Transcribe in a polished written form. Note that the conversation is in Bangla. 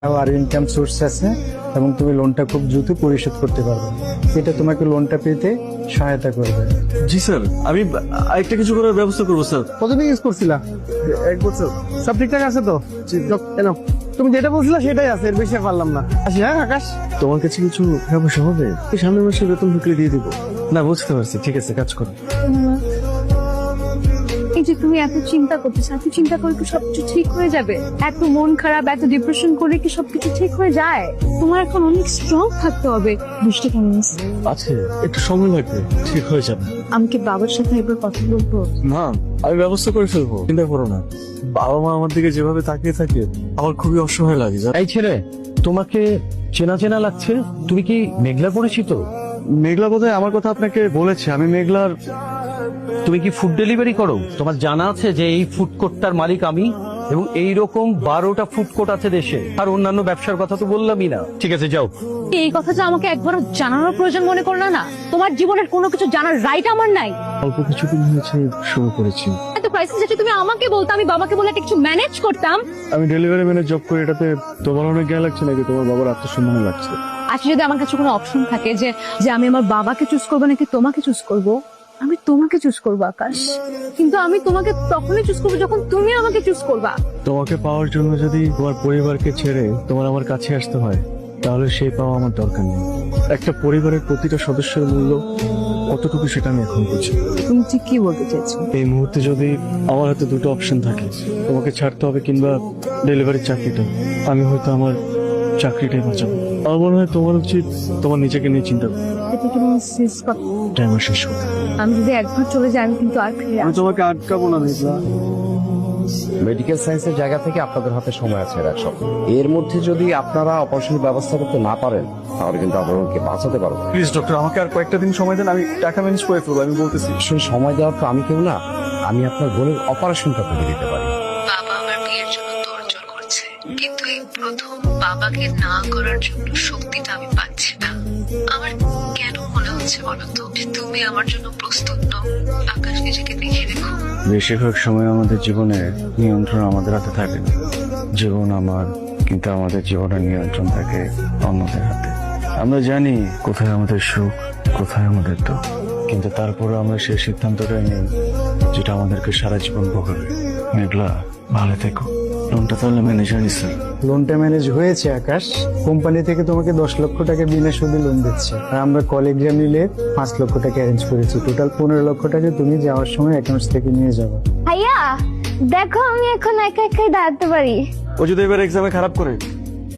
আর ইনকাম সোর্স আছে এবং তুমি লোনটা খুব দ্রুত পরিশোধ করতে পারবে। এটা তোমাকে লোনটা পেতে সহায়তা করবে। জি স্যার, আমি আরেকটা কিছু করার ব্যবস্থা করবো স্যার। কতদিন ইউজ করছিলা? 1 বছর। সব ঠিকঠাক আছে তো? কেন তুমি যেটা বলছিলা সেটাই আছে, এর বেশি আর পারলাম না। আসি হ্যাঁ আকাশ। তোমার কাছে কিছু ব্যবসা হবে? এই সামনের মাসে বেতন ঢুকলে দিয়ে দিব। না বুঝতে পারছি, ঠিক আছে কাজ করো। এই যে তুমি এত চিন্তা করতেছো, এত চিন্তা করে কি সবকিছু ঠিক হয়ে যাবে? এত মন খারাপ, এত ডিপ্রেশন করে কি সবকিছু ঠিক হয়ে যায়? তোমার এখন অনেক স্ট্রং থাকতে হবে। বৃষ্টি কেমন আছে? আছে, একটু সময় লাগবে, ঠিক হয়ে যাবে। আমি কি বাবার সাথে একবার কথা বলবো? না, আমি ব্যবস্থা করে ফেলবো, চিন্তা করো না। বাবা মা আমার দিকে যেভাবে তাকিয়ে থাকে আমার খুবই অসহায় লাগে। এই ছেলে, তোমাকে চেনা চেনা লাগছে। তুমি কি মেঘলা পরিচিত? মেঘলা বোধহয় আমার কথা আপনাকে বলেছে। আমি মেঘলার। তুমি কি ফুড ডেলিভারি করো? তোমার জানা আছে যে এই ফুড কোর্টটার মালিক আমি, এবং এইরকম 12টা ফুড কোর্ট আছে দেশে। আর অন্যান্য ব্যবসার কথা তো বললামই না। ঠিক আছে, যাও। এই কথাটা আমাকে একবারও জানানোর প্রয়োজন মনে করো না। তোমার জীবনের কোনো কিছু জানার রাইট আমার নাই। অল্প কিছুদিন হয়েছে শুরু করেছি। এত ক্রাইসিস যেটা তুমি আমাকে বলতো, আমি বাবাকে বলে একটা কিছু ম্যানেজ করতাম। আমি ডেলিভারি ম্যানের জব করি, এটাতে তোমার অনেক জ্ঞান লাগছে নাকি তোমার বাবার আত্মসম্মান লাগছে? আজকে যদি আমার কাছে কোনো অপশন থাকে যে যে আমি আমার বাবাকে চুজ করবো নাকি তোমাকে চুজ করব, আমি তোমাকে চুজ করবো আকাশ। কিন্তু আমি তোমাকে তখনই চুজ করবো যখন তুমি আমাকে চুজ করবা। তোমাকে পাওয়ার জন্য যদি তোমার পরিবারকে ছেড়ে তোমার আমার কাছে আসতে হয়, তাহলে সেই পাওয়া আমার দরকার নেই। একটা পরিবারের প্রতিটা সদস্যের মূল্য কতটুকু সেটা আমি এখন বুঝি। তুমি ঠিক কি বলতে চাইছো? এই মুহূর্তে যদি আমার হাতে দুটো অপশন থাকে, তোমাকে ছাড়তে হবে কিংবা ডেলিভারি চাকরিটা, আমি হয়তো আমার চাকরিটাই বাঁচাবো। আমার মনে হয় তোমার উচিত তোমার নিজেকে নিয়ে চিন্তা করো। এটা কি তুমি শেষ কথা? টাইম শেষ করতে। আমি যদি একবার চলে যাই আমি কিন্তু আর ফিরে আমি তোমাকে আটকাবো না মেঘলা। মেডিকেল সায়েন্সের জায়গা থেকে আপনাদের হাতে সময় আছে এক সপ্তাহ। এর মধ্যে যদি আপনারা অপারেশনের ব্যবস্থা করতে না পারেন, তাহলে কিন্তু আপনাদেরকে বাঁচাতে পারবো। প্লিজ ডক্টর, আমাকে আর কয়েকটা দিন সময় দেন, আমি টাকা ম্যানেজ করে ফেলবো। আমি বলতেছি সেই সময় দেওয়ার তো আমি কেউ না। আমি আপনার বোনের অপারেশনটা করে দিতে পারি। বাবা আমার বিয়ের জন্য তোড়জোড় করছে, কিন্তু এই প্রথম বাবাকে না করার জন্য শক্তিটা আমি পাচ্ছি না। আমার কেন মনে হচ্ছে বলতো যে তুমি আমার জন্য প্রস্তুত নও? আকাশ, নিজেকে দেখে দেখো। বেশিরভাগ সময় আমাদের জীবনে নিয়ন্ত্রণ আমাদের হাতে থাকে না। জীবন আমার, কিন্তু আমাদের জীবনের নিয়ন্ত্রণ থাকে অন্যদের হাতে। আমরা জানি কোথায় আমাদের সুখ, কোথায় আমাদের দুঃখ, কিন্তু তারপরে আমরা সেই সিদ্ধান্তটাই নিই যেটা আমাদেরকে সারা জীবন ভোগাবে। মেঘলা, ভালো থেকো। লোনটা তাহলে ম্যানেজার নিচ্ছে? লোনটা ম্যানেজ হয়েছে আকাশ। কোম্পানি থেকে তোমাকে 10 লক্ষ টাকা বিনা সুদে লোন দিচ্ছে, আর আমরা কলিগরা মিলে 5 লক্ষ টাকা অ্যারেঞ্জ করেছি। টোটাল 15 লক্ষ টাকা তুমি যাওয়ার সময় অ্যাকাউন্টস থেকে নিয়ে যাবে। ভাইয়া দেখো, আমি এখন একা একাই দাঁড়াতে পারি। ও যদি এবার এক্সামে খারাপ করে